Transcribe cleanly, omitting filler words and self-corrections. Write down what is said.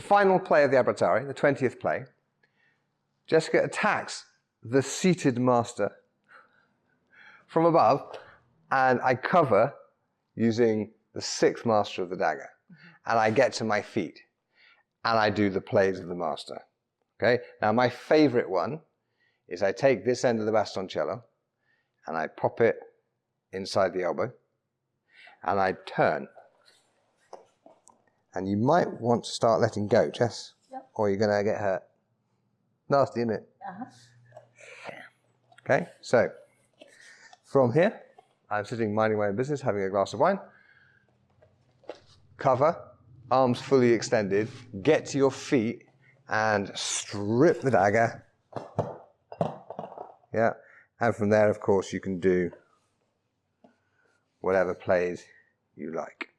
final play of the Abrazare, the 20th play, Jessica attacks the seated master from above, and I cover using the 6th master of the dagger. And I get to my feet, and I do the plays of the master. Okay? Now my favorite one is I take this end of the bastoncello, and I pop it inside the elbow, and I turn. And you might want to start letting go, Jess, yep. Or you're going to get hurt. Nasty, isn't it? Uh-huh. Okay, so from here, I'm sitting minding my own business, having a glass of wine. Cover, arms fully extended, get to your feet and strip the dagger. Yeah, and from there, of course, you can do whatever plays you like.